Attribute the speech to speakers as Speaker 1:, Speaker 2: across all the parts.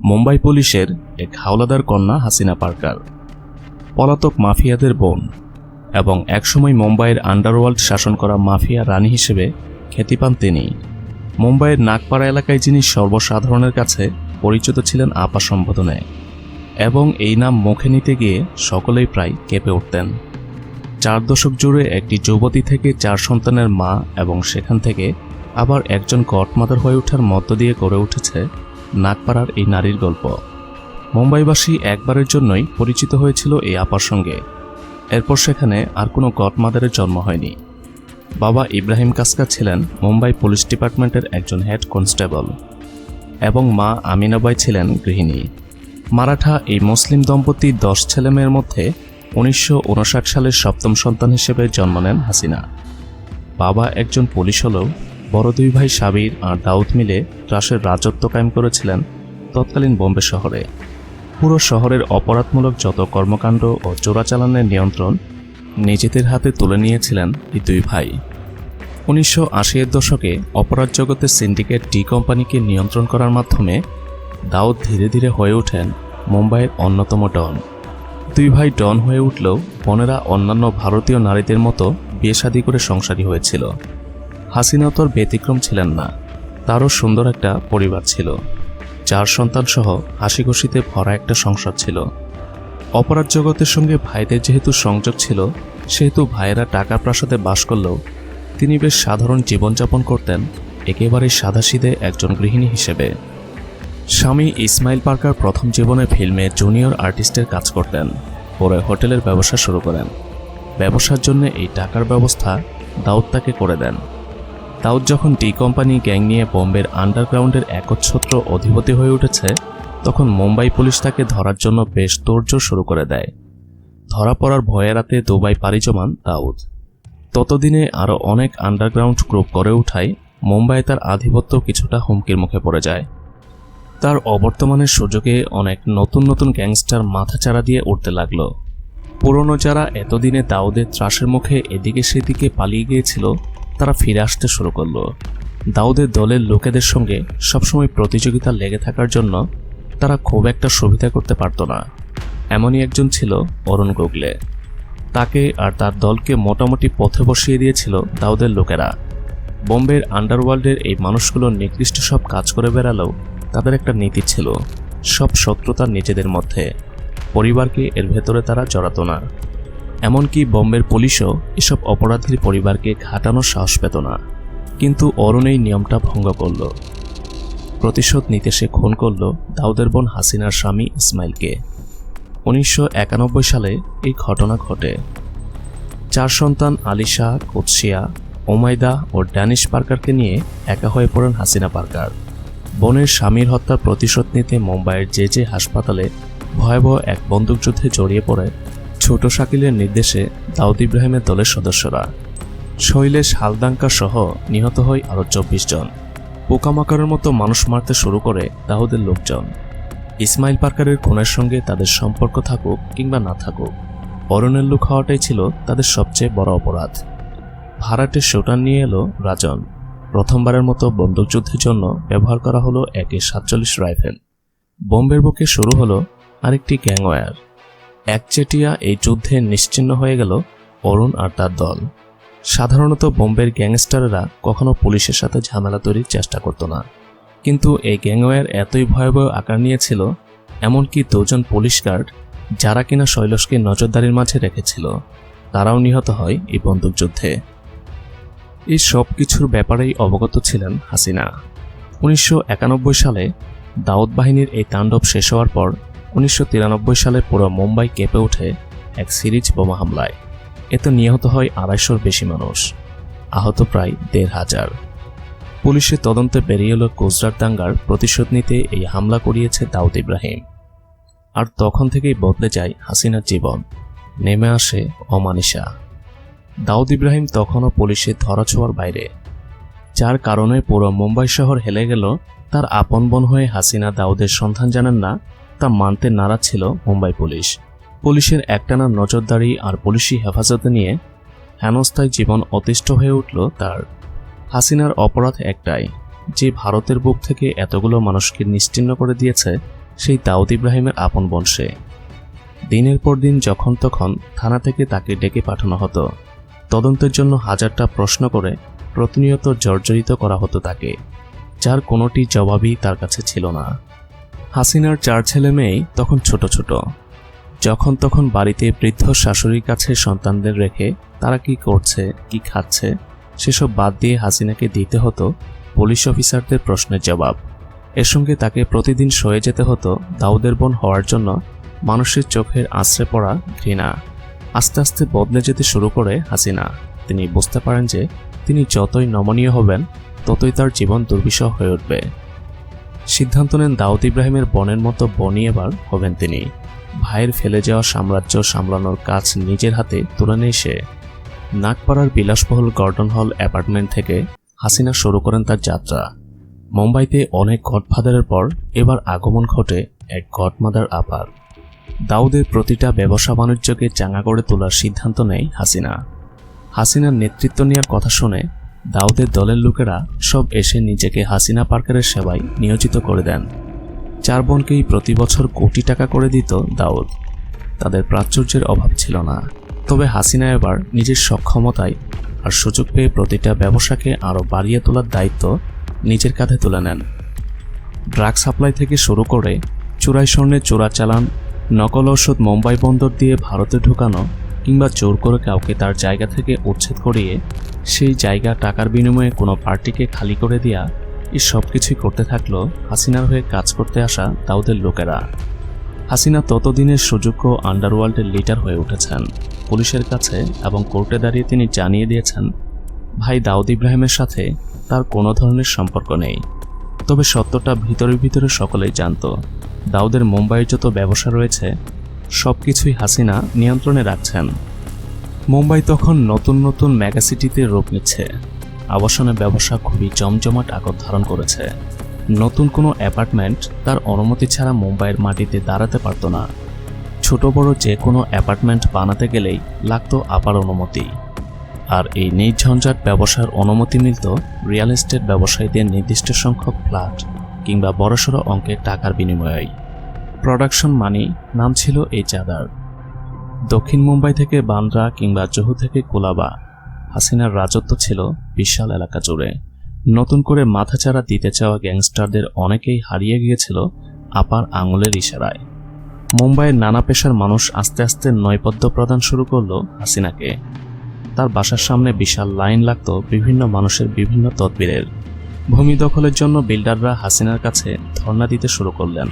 Speaker 1: মুম্বাই পুলিশের এক হাওলাদার কন্যা হাসিনা পার্কার, পলাতক মাফিয়াদের বোন এবং একসময় মুম্বাইয়ের আন্ডারওয়ার্ল্ড শাসন করা মাফিয়া রানী হিসেবে খ্যাতি পান তিনি। মুম্বাইয়ের নাগপাড়া এলাকায় যিনি সর্বসাধারণের কাছে পরিচিত ছিলেন আপা সম্বোধনে, এবং এই নাম মুখে নিতে গিয়ে সকলেই প্রায় কেঁপে উঠতেন। 4 দশক জুড়ে একটি যুবতী থেকে 4 সন্তানের মা এবং সেখান থেকে আবার একজন গডমাদার হয়ে ওঠার মধ্য দিয়ে গড়ে উঠেছে নাগপাড়ার এই নারীর গল্প। মুম্বাইবাসী একবারের জন্যই পরিচিত হয়েছিল এই আপার সঙ্গে। এরপর সেখানে আর কোনো গডমাদারের জন্ম হয়নি। বাবা ইব্রাহিম কাসকা ছিলেন মুম্বাই পুলিশ ডিপার্টমেন্টের একজন হেড কনস্টেবল এবং মা আমিনাবাই ছিলেন গৃহিণী। মারাঠা এই মুসলিম দম্পতি 10 ছেলেমেয়ের মধ্যে 1959 সালের 7ম সন্তান হিসেবে জন্ম নেন হাসিনা। বাবা একজন পুলিশ হলেও বড় 2 ভাই সাবির আর দাউদ মিলে ত্রাসের রাজত্ব কায়েম করেছিলেন তৎকালীন বোম্বে শহরে। পুরো শহরের অপরাধমূলক যত কর্মকাণ্ড ও চোরাচালানের নিয়ন্ত্রণ নিজেদের হাতে তুলে নিয়েছিলেন এই 2 ভাই। 1980-এর দশকে অপরাধ জগতের সিন্ডিকেট ডি কোম্পানিকে নিয়ন্ত্রণ করার মাধ্যমে দাউদ ধীরে ধীরে হয়ে ওঠেন মুম্বাইয়ের অন্যতম ডন। 2 ভাই ডন হয়ে উঠলেও বোনেরা অন্যান্য ভারতীয় নারীদের মতো বিয়ে শাদী করে সংসারী হয়েছিল। হাসিনা তোর ব্যতিক্রম ছিলেন না। তারও সুন্দর একটা পরিবার ছিল, 4 সন্তান সহ হাসি খুশিতে ভরা একটা সংসার ছিল। অপরাধ জগতের সঙ্গে ভাইদের যেহেতু সংযোগ ছিল, সেহেতু ভাইয়েরা টাকা প্রাসাদে বাস করলেও তিনি বেশ সাধারণ জীবনযাপন করতেন, একেবারেই সাদাসিধে একজন গৃহিণী হিসেবে। স্বামী ইসমাইল পার্কার প্রথম জীবনে ফিল্মে জুনিয়র আর্টিস্টের কাজ করতেন, পরে হোটেলের ব্যবসা শুরু করেন। ব্যবসার জন্য এই টাকার ব্যবস্থা দাউদ তাকে করে দেন। দাউদ যখন ডি কোম্পানি গ্যাং নিয়ে বোম্বের আন্ডারগ্রাউন্ডের একচ্ছত্র অধিপতি হয়ে উঠেছে, তখন মুম্বাই পুলিশ তাকে ধরার জন্য বেশ তোড়জোড় শুরু করে দেয়। ধরা পড়ার ভয়ে রাতে দুবাই পাড়ি জমান দাউদ। ততদিনে আরও অনেক আন্ডারগ্রাউন্ড গ্রুপ গড়ে ওঠায় মুম্বাইয়ে তার আধিপত্য কিছুটা হুমকির মুখে পড়ে যায়। তার অবর্তমানের সুযোগে অনেক নতুন নতুন গ্যাংস্টার মাথাচাড়া দিয়ে উঠতে লাগলো। পুরনো যারা এতদিনে দাউদের ত্রাসের মুখে এদিকে সেদিকে পালিয়ে গিয়েছিল, তারা ফিরে আসতে শুরু করলো। দাউদের দলের লোকেদের সঙ্গে সবসময় প্রতিযোগিতা লেগে থাকার জন্য তারা খুব একটা সুবিধা করতে পারত না। এমনই একজন ছিল অরুণ গোগলে। তাকে আর তার দলকে মোটামুটি পথে বসিয়ে দিয়েছিল দাউদের লোকেরা। বোম্বের আন্ডারওয়ার্ল্ডের এই মানুষগুলো নিকৃষ্ট সব কাজ করে বেড়ালেও তাদের একটা নীতি ছিল, সব শত্রুতা নিজেদের মধ্যে, পরিবারকে এর ভেতরে তারা জড়াতো না। এমনকি বোম্বের পুলিশও এসব অপরাধীর পরিবারকে ঘাটানোর সাহস পেত না। কিন্তু অরুণ এই নিয়মটা ভঙ্গ করল। প্রতিশোধ নিতে সে খুন করল দাউদের বোন হাসিনার স্বামী ইসমাইলকে। 1991 সালে এই ঘটনা ঘটে। 4 সন্তান আলিশা, কুৎসিয়া, ওমাইদা ও ড্যানিশ পার্কারকে নিয়ে একা হয়ে পড়েন হাসিনা পার্কার। বোনের স্বামীর হত্যার প্রতিশোধ নিতে মুম্বাইয়ের যে হাসপাতালে ভয়াবহ এক বন্দুকযুদ্ধে জড়িয়ে পড়ে ছোট শাকিলের নির্দেশে দাউদ ইব্রাহিমের দলের সদস্যরা। শৈলেশ হালদাঙ্কা সহ নিহত হয় আরও 24 জন। পোকামাকড়ের মতো মানুষ মারতে শুরু করে দাউদের লোকজন। ইসমাইল পার্কারের খুনের সঙ্গে তাদের সম্পর্ক থাকুক কিংবা না থাকুক, অরুণের লোক হওয়াটাই ছিল তাদের সবচেয়ে বড় অপরাধ। ভাড়াটে শুটার নিয়ে এলো রাজন। প্রথমবারের মতো বন্দুকযুদ্ধের জন্য ব্যবহার করা হলো AK-47 রাইফেল। বোম্বের বুকে শুরু হলো আরেকটি গ্যাংওয়ার। একচেটিয়া এই যুদ্ধে নিশ্চিহ্ন হয়ে গেল অরুণ আর তার দল। সাধারণত বোম্বের গ্যাংস্টাররা কখনো পুলিশের সাথে ঝামেলা তৈরির চেষ্টা করত না, কিন্তু এই গ্যাংওয়ার এতই ভয়াবহ আকার নিয়েছিল, এমনকি 2 জন পুলিশ গার্ড যারা কিনা শৈলশকে নজরদারির মাঝে রেখেছিল, তারাও নিহত হয় এই বন্দুকযুদ্ধে। এই সব কিছুর ব্যাপারেই অবগত ছিলেন হাসিনা। 1991 সালে দাউদ বাহিনীর এই তাণ্ডব শেষ হওয়ার পর 1993 সালে পুরো মুম্বাই কেঁপে ওঠে এক সিরিজ বোমা হামলায়। এতে নিহত হয় 250-র বেশি মানুষ, আহত প্রায় 1,500। পুলিশের তদন্তে বেরিয়ে এলো গুজরাট দাঙ্গার প্রতিশোধ নিতে এই হামলা করিয়েছে দাউদ ইব্রাহিম। আর তখন থেকেই বদলে যায় হাসিনার জীবন, নেমে আসে অমানিসা। দাউদ ইব্রাহিম তখনও পুলিশের ধরাছোঁয়ার বাইরে, যার কারণে পুরো মুম্বাই শহর হেলে গেল। তার আপন বোন হয়ে হাসিনা দাউদের সন্ধান জানেন না, তা মানতে নারাজ ছিল মুম্বাই পুলিশ। পুলিশের একটানা নজরদারি আর পুলিশি হেফাজতে নিয়ে হেনস্থায় জীবন অতিষ্ঠ হয়ে উঠল তার। হাসিনার অপরাধ একটাই, যে ভারতের বুক থেকে এতগুলো মানুষকে নিশ্চিহ্ন করে দিয়েছে, সেই দাউদ ইব্রাহিমের আপন বোন সে। দিনের পর দিন যখন তখন থানা থেকে তাকে ডেকে পাঠানো হতো। তদন্তের জন্য হাজারটা প্রশ্ন করে প্রতিনিয়ত জর্জরিত করা হতো তাকে, যার কোনোটি জবাবই তার কাছে ছিল না। হাসিনার 4 ছেলে মেয়েই তখন ছোট ছোট। যখন তখন বাড়িতে বৃদ্ধ শাশুড়ির কাছে সন্তানদের রেখে তারা কি করছে, কি খাচ্ছে, সেসব বাদ দিয়ে হাসিনাকে দিতে হতো পুলিশ অফিসারদের প্রশ্নের জবাব। এর সঙ্গে তাকে প্রতিদিন সয়ে যেতে হতো দাউদের বোন হওয়ার জন্য মানুষের চোখের আশ্রে পড়া ঘৃণা। আস্তে আস্তে বদলে যেতে শুরু করে হাসিনা। তিনি বুঝতে পারেন যে তিনি যতই নমনীয় হবেন ততই তার জীবন দুর্বিষহ হয়ে উঠবে। সিদ্ধান্ত নেন দাউদ ইব্রাহিমের বোনের মতো বনি এবার হবেন তিনি। ভাইয়ের ফেলে যাওয়া সাম্রাজ্য সামলানোর কাজ নিজের হাতে তুলে নেয় সে। নাগপাড়ার বিলাসবহুল গর্ডন হল অ্যাপার্টমেন্ট থেকে হাসিনা শুরু করেন তার যাত্রা। মুম্বাইতে অনেক গডফাদারের পর এবার আগমন ঘটে এক গডমাদার আপার। দাউদের প্রতিটা ব্যবসা বাণিজ্যকে চাঙা করে তোলার সিদ্ধান্ত নেয় হাসিনা। হাসিনার নেতৃত্ব নেওয়ার কথা শুনে দাউদের দলের লোকেরা সব এসে নিজেকে হাসিনা পার্কারের সেবায় নিয়োজিত করে দেন। 4 বোনকেই প্রতি বছর কোটি টাকা করে দিত দাউদ। তাদের প্রাচুর্যের অভাব ছিল না, তবে হাসিনা এবার নিজের সক্ষমতায় আর সুযোগ পেয়ে প্রতিটা ব্যবসাকে আরও বাড়িয়ে তোলার দায়িত্ব নিজের কাঁধে তুলে নেন। ড্রাগ সাপ্লাই থেকে শুরু করে চোরাই স্বর্ণের চোরাচালান, নকল ঔষধ মুম্বাই বন্দর দিয়ে ভারতে ঢুকানো, কিংবা জোর করে কাউকে তার জায়গা থেকে উচ্ছেদ করিয়ে সেই জায়গা টাকার বিনিময়ে কোনো পার্টিকে খালি করে দেয়া, এই সব কিছুই করতে থাকলো হাসিনার হয়ে কাজ করতে আসা দাউদের লোকেরা। হাসিনা ততদিনের সুযোগ্য আন্ডারওয়ার্ল্ডের লিডার হয়ে উঠেছেন। পুলিশের কাছে এবং কোর্টে দাঁড়িয়ে তিনি জানিয়ে দিয়েছেন ভাই দাউদ ইব্রাহিমের সাথে তার কোনো ধরনের সম্পর্ক নেই। তবে সত্যটা ভিতরে ভিতরে সকলেই জানত। দাউদের মুম্বাইয়ের যত ব্যবসা রয়েছে সব কিছুই হাসিনা নিয়ন্ত্রণে রাখছেন। মুম্বাই তখন নতুন নতুন মেগাসিটিতে রূপ নিচ্ছে। আবাসনের ব্যবসা খুবই জমজমাট আকার ধারণ করেছে। নতুন কোনো অ্যাপার্টমেন্ট তার অনুমতি ছাড়া মুম্বাইয়ের মাটিতে দাঁড়াতে পারত না। ছোট বড় যে কোনো অ্যাপার্টমেন্ট বানাতে গেলেই লাগতো আপার অনুমতি। আর এই নির্ঝঞ্ঝাট ব্যবসার অনুমতি মিলত রিয়েল এস্টেট ব্যবসায়ীদের নির্দিষ্ট সংখ্যক ফ্ল্যাট কিংবা বড়সড় অঙ্কের টাকার বিনিময়ে। প্রোডাকশন মানি নাম ছিল এই চাঁদার। দক্ষিণ মুম্বাই থেকে বান্দ্রা কিংবা জুহু থেকে কোলাবা, হাসিনার রাজত্ব ছিল বিশাল এলাকা জুড়ে। নতুন করে মাথাচাড়া দিতে চাওয়া গ্যাংস্টারদের অনেকেই হারিয়ে গিয়েছিল আপার আঙুলের ইশারায়। মুম্বাইয়ের নানা পেশার মানুষ আস্তে আস্তে নৈপথ্য প্রদান শুরু করল হাসিনাকে। তার বাসার সামনে বিশাল লাইন লাগত বিভিন্ন মানুষের বিভিন্ন তদবিরের। ভূমি দখলের জন্য বিল্ডাররা হাসিনার কাছে ধর্ণা দিতে শুরু করলেন।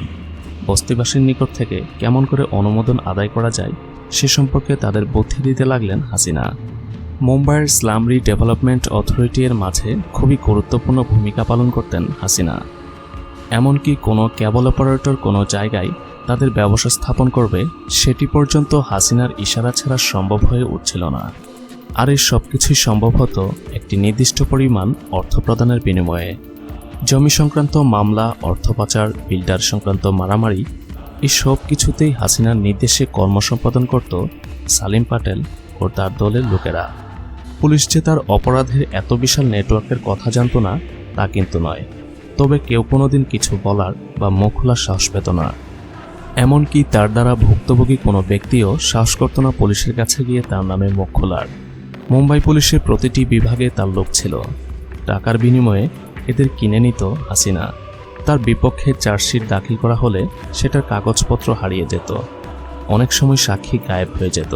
Speaker 1: বস্তিবাসীর নিকট থেকে কেমন করে অনুমোদন আদায় করা যায় সে সম্পর্কে তাদের বুদ্ধি দিতে লাগলেন হাসিনা। মুম্বাইয়ের স্লাম রিডেভেলপমেন্ট অথরিটি এর মাঝে খুবই গুরুত্বপূর্ণ ভূমিকা পালন করতেন হাসিনা। এমনকি কোনো কেবল অপারেটর কোনো জায়গায় তাদের ব্যবসা স্থাপন করবে সেটি পর্যন্ত হাসিনার ইশারা ছাড়া সম্ভব হয়ে উঠছিল না। আর এই সব কিছুই সম্ভব হতো একটি নির্দিষ্ট পরিমাণ অর্থ প্রদানের বিনিময়ে। জমি সংক্রান্ত মামলা, অর্থ পাচার, বিল্ডার সংক্রান্ত মারামারি, এই সব কিছুতেই হাসিনার নির্দেশে কর্ম সম্পাদন করত সালিম পাটেল ও তার দলের লোকেরা। পুলিশ যে তার অপরাধের এত বিশাল নেটওয়ার্কের কথা জানত না তা কিন্তু নয়, তবে কেউ কোনোদিন কিছু বলার বা মুখ খোলার সাহস পেত না। এমনকি তার দ্বারা ভুক্তভোগী কোনো ব্যক্তিও সাহস করত না পুলিশের কাছে গিয়ে তার নামে মুখ খোলার। মুম্বাই পুলিশের প্রতিটি বিভাগে তার লোক ছিল। টাকার বিনিময়ে এদের কিনে নিত হাসিনা। তার বিপক্ষে চার্জশিট দাখিল করা হলে সেটার কাগজপত্র হারিয়ে যেত। অনেক সময় সাক্ষী গায়েব হয়ে যেত।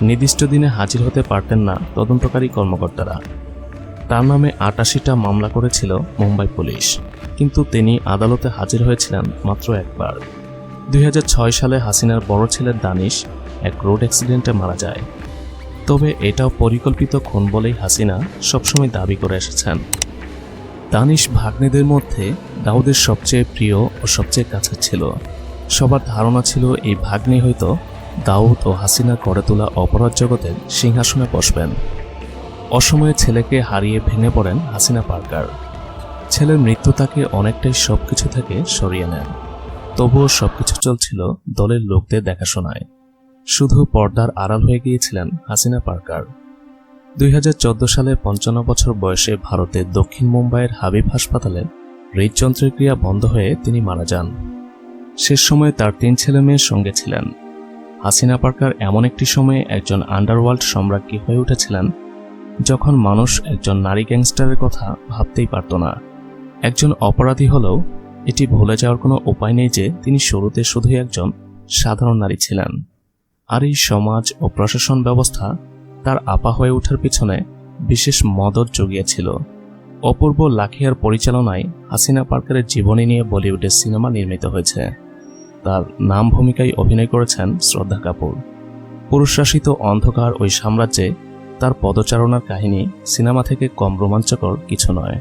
Speaker 1: নির্দিষ্ট দিনে হাজির হতে পারতেন না তদন্তকারী কর্মকর্তারা। তার নামে ৮৮টা মামলা করেছিল মুম্বাই পুলিশ, কিন্তু তিনি আদালতে হাজির হয়েছিলেন মাত্র একবার। ২০০৬ সালে হাসিনার বড় ছেলে দানিশ এক রোড অ্যাক্সিডেন্টে মারা যায়। তবে এটাও পরিকল্পিত খুন বলেই হাসিনা সবসময় দাবি করে এসেছেন। দানিশ ভাগ্নেদের মধ্যে দাউদের সবচেয়ে প্রিয় ও সবচেয়ে কাছের ছিল। সবার ধারণা ছিল এই ভাগ্নে হয়তো দাউদ ও হাসিনা গড়ে তোলা অপরাধ জগতের সিংহাসনে বসবেন। অসময়ে ছেলেকে হারিয়ে ভেঙে পড়েন হাসিনা পার্কার। ছেলের মৃত্যু তাকে অনেকটাই সবকিছু থেকে সরিয়ে নেন। তবুও সবকিছু চলছিল দলের লোকদের দেখাশোনায়। শুধু পর্দার আড়াল হয়ে গিয়েছিলেন হাসিনা পার্কার। ২০১৪ সালে ৫৫ বছর বয়সে ভারতের দক্ষিণ মুম্বাইয়ের হাবিব হাসপাতালে হৃদযন্ত্রের ক্রিয়া বন্ধ হয়ে তিনি মারা যান। শেষ সময়ে তার 3 ছেলে মেয়ের সঙ্গে ছিলেন। হাসিনা পার্কার এমন একটি সময়ে একজন আন্ডারওয়ার্ল্ড সম্রাজ্ঞী হয়ে উঠেছিলেন যখন মানুষ একজন নারী গ্যাংস্টারের কথা ভাবতেই পারত না। একজন অপরাধী হলেও এটি ভুলে যাওয়ার কোনো উপায় নেই যে তিনি শুরুতে শুধুই একজন সাধারণ নারী ছিলেন। আর এই সমাজ ও প্রশাসন ব্যবস্থা তার আপা হয়ে ওঠার পিছনে বিশেষ মদত জুগিয়েছিল। অপূর্ব লাখিয়ার পরিচালনায় হাসিনা পার্কারের জীবনী নিয়ে বলিউডের সিনেমা নির্মিত হয়েছে। তার নাম ভূমিকায় অভিনয় করেছেন শ্রদ্ধা কাপুর। পুরুষশাসিত অন্ধকার ওই সাম্রাজ্যে তার পদচারণার কাহিনী সিনেমা থেকে কম রোমাঞ্চকর কিছু নয়।